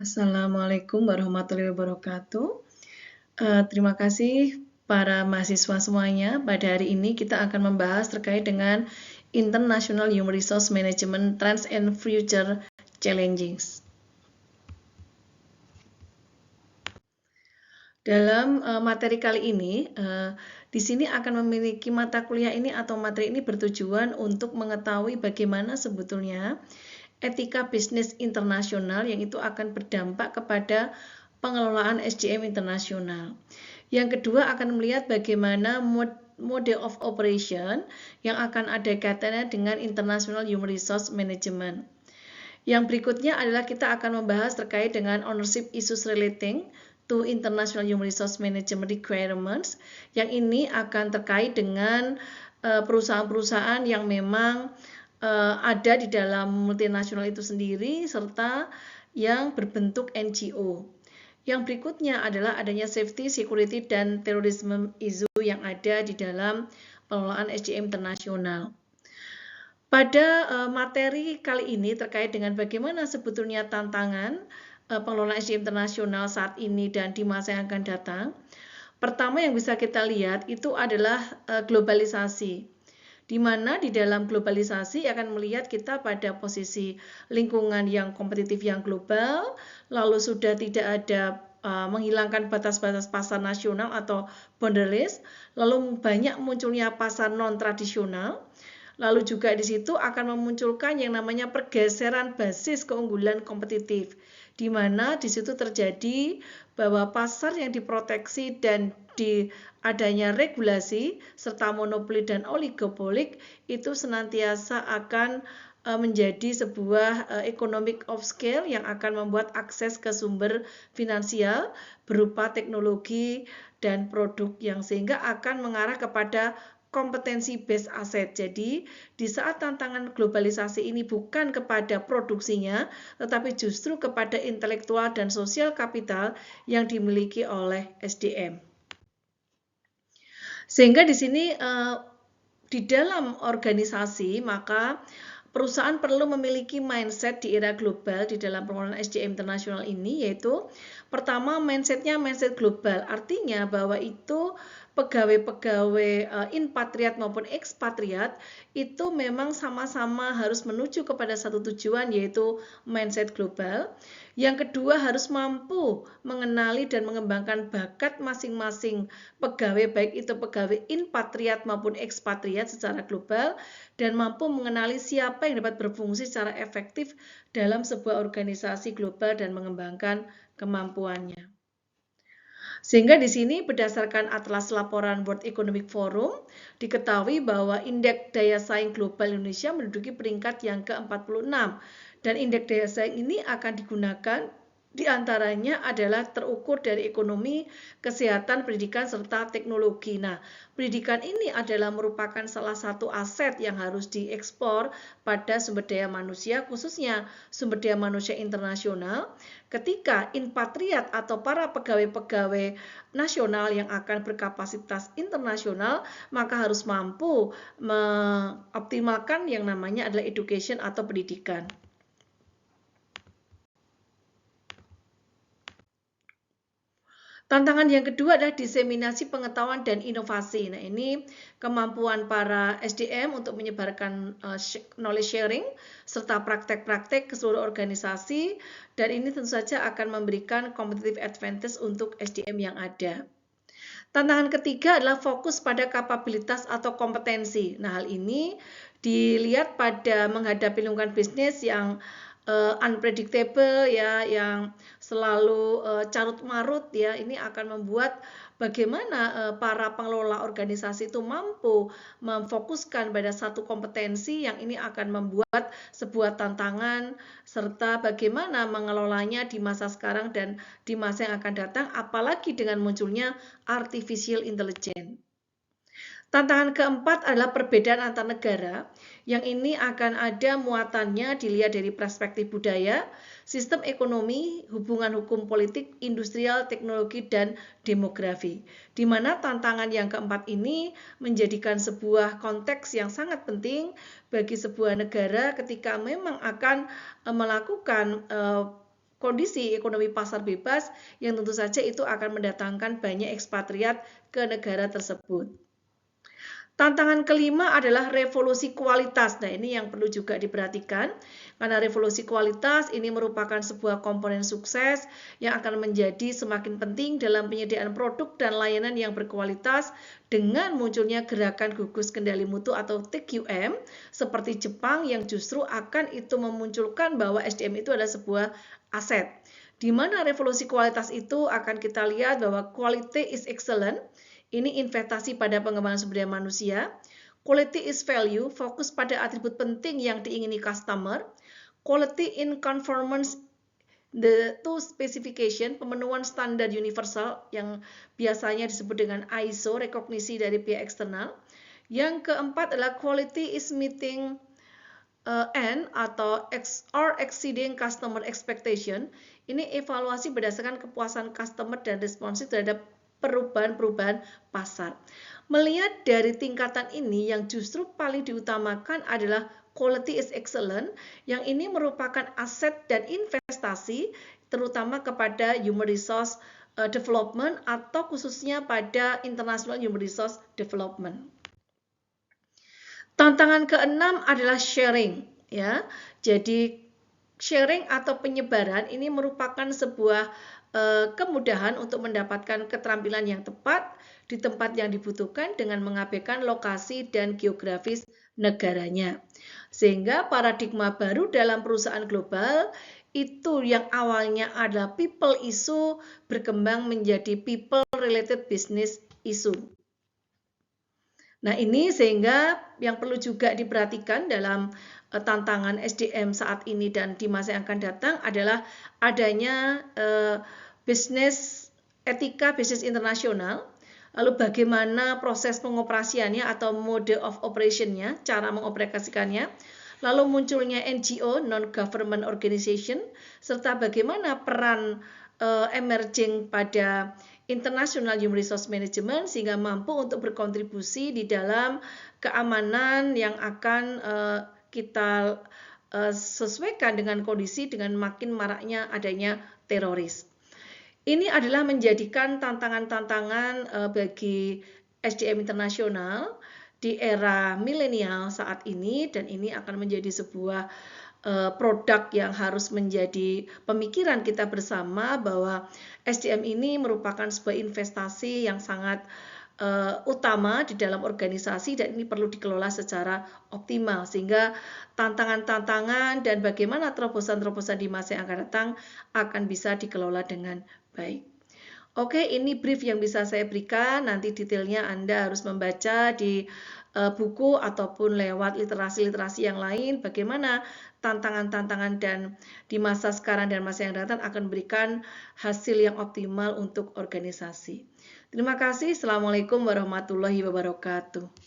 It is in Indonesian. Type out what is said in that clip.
Assalamualaikum warahmatullahi wabarakatuh. Terima kasih para mahasiswa semuanya. Pada hari ini kita akan membahas terkait dengan International Human Resource Management Trends and Future Challenges. Dalam materi kali ini, di sini akan memiliki mata kuliah ini atau materi ini bertujuan untuk mengetahui bagaimana sebetulnya etika bisnis internasional yang itu akan berdampak kepada pengelolaan SDM internasional. Yang kedua akan melihat bagaimana mode of operation yang akan ada kaitannya dengan International Human Resource Management. Yang berikutnya adalah kita akan membahas terkait dengan ownership issues relating to International Human Resource Management Requirements. Yang ini akan terkait dengan perusahaan-perusahaan yang memang ada di dalam multinasional itu sendiri serta yang berbentuk NGO. Yang berikutnya adalah adanya safety, security, dan terorisme issue yang ada di dalam pengelolaan SDM internasional. Pada materi kali ini terkait dengan bagaimana sebetulnya tantangan pengelolaan SDM internasional saat ini dan di masa yang akan datang. Pertama yang bisa kita lihat itu adalah globalisasi, di mana di dalam globalisasi akan melihat kita pada posisi lingkungan yang kompetitif yang global, lalu sudah tidak ada menghilangkan batas-batas pasar nasional atau borderless, lalu banyak munculnya pasar non-tradisional, lalu juga di situ akan memunculkan yang namanya pergeseran basis keunggulan kompetitif, di mana di situ terjadi bahwa pasar yang diproteksi dan di adanya regulasi serta monopoli dan oligopolik itu senantiasa akan menjadi sebuah economic of scale yang akan membuat akses ke sumber finansial berupa teknologi dan produk yang sehingga akan mengarah kepada kompetensi based asset. Jadi, di saat tantangan globalisasi ini bukan kepada produksinya, tetapi justru kepada intelektual dan sosial kapital yang dimiliki oleh SDM. Sehingga di sini di dalam organisasi maka perusahaan perlu memiliki mindset di era global di dalam pengelolaan SDM internasional ini, yaitu pertama mindsetnya mindset global, artinya bahwa itu pegawai-pegawai inpatriat maupun ekspatriat itu memang sama-sama harus menuju kepada satu tujuan, yaitu mindset global. Yang kedua harus mampu mengenali dan mengembangkan bakat masing-masing pegawai, baik itu pegawai inpatriat maupun ekspatriat secara global, dan mampu mengenali siapa yang dapat berfungsi secara efektif dalam sebuah organisasi global dan mengembangkan kemampuannya. Sehingga di sini berdasarkan atlas laporan World Economic Forum diketahui bahwa indeks daya saing global Indonesia menduduki peringkat yang ke-46 dan indeks daya saing ini akan digunakan diantaranya adalah terukur dari ekonomi, kesehatan, pendidikan, serta teknologi. Nah, pendidikan ini adalah merupakan salah satu aset yang harus diekspor pada sumber daya manusia, khususnya sumber daya manusia internasional, ketika inpatriat atau para pegawai-pegawai nasional yang akan berkapasitas internasional, maka harus mampu mengoptimalkan yang namanya adalah education atau pendidikan. Tantangan yang kedua adalah diseminasi pengetahuan dan inovasi. Nah, ini kemampuan para SDM untuk menyebarkan knowledge sharing serta praktek-praktek ke seluruh organisasi, dan ini tentu saja akan memberikan competitive advantage untuk SDM yang ada. Tantangan ketiga adalah fokus pada kapabilitas atau kompetensi. Nah, hal ini dilihat pada menghadapi lingkungan bisnis yang unpredictable ya, yang selalu carut marut ya, ini akan membuat bagaimana para pengelola organisasi itu mampu memfokuskan pada satu kompetensi yang ini akan membuat sebuah tantangan serta bagaimana mengelolanya di masa sekarang dan di masa yang akan datang, apalagi dengan munculnya artificial intelligence. Tantangan keempat adalah perbedaan antar negara, yang ini akan ada muatannya dilihat dari perspektif budaya, sistem ekonomi, hubungan hukum politik, industrial, teknologi, dan demografi. Di mana tantangan yang keempat ini menjadikan sebuah konteks yang sangat penting bagi sebuah negara ketika memang akan melakukan kondisi ekonomi pasar bebas yang tentu saja itu akan mendatangkan banyak ekspatriat ke negara tersebut. Tantangan kelima adalah revolusi kualitas. Nah, ini yang perlu juga diperhatikan, karena revolusi kualitas ini merupakan sebuah komponen sukses yang akan menjadi semakin penting dalam penyediaan produk dan layanan yang berkualitas dengan munculnya gerakan gugus kendali mutu atau TQM seperti Jepang yang justru akan itu memunculkan bahwa SDM itu adalah sebuah aset. Di mana revolusi kualitas itu akan kita lihat bahwa quality is excellent. Ini investasi pada pengembangan sumber daya manusia. Quality is value, fokus pada atribut penting yang diingini customer. Quality in conformance to specification, pemenuhan standar universal yang biasanya disebut dengan ISO, rekognisi dari pihak eksternal. Yang keempat adalah quality is meeting and atau exceeding customer expectation. Ini evaluasi berdasarkan kepuasan customer dan responsif terhadap perubahan-perubahan pasar. Melihat dari tingkatan ini yang justru paling diutamakan adalah quality is excellent, yang ini merupakan aset dan investasi terutama kepada human resource development atau khususnya pada international human resource development. Tantangan keenam adalah sharing, ya. Jadi sharing atau penyebaran ini merupakan sebuah kemudahan untuk mendapatkan keterampilan yang tepat di tempat yang dibutuhkan dengan mengabaikan lokasi dan geografis negaranya. Sehingga paradigma baru dalam perusahaan global itu yang awalnya adalah people issue berkembang menjadi people related business issue. Nah, ini sehingga yang perlu juga diperhatikan dalam tantangan SDM saat ini dan di masa yang akan datang adalah adanya bisnis etika bisnis internasional, lalu bagaimana proses pengoperasiannya atau mode of operation-nya, cara mengoperasikannya, lalu munculnya NGO, non-government organization, serta bagaimana peran emerging pada international human resource management sehingga mampu untuk berkontribusi di dalam keamanan yang akan kita sesuaikan dengan kondisi dengan makin maraknya adanya teroris. Ini adalah menjadikan tantangan-tantangan bagi SDM internasional di era milenial saat ini, dan ini akan menjadi sebuah produk yang harus menjadi pemikiran kita bersama bahwa SDM ini merupakan sebuah investasi yang sangat utama di dalam organisasi dan ini perlu dikelola secara optimal sehingga tantangan-tantangan dan bagaimana terobosan-terobosan di masa yang akan datang akan bisa dikelola dengan baik. Oke, ini brief yang bisa saya berikan. Nanti detailnya Anda harus membaca di buku ataupun lewat literasi-literasi yang lain bagaimana tantangan-tantangan dan di masa sekarang dan masa yang datang akan memberikan hasil yang optimal untuk organisasi. Terima kasih. Assalamualaikum warahmatullahi wabarakatuh.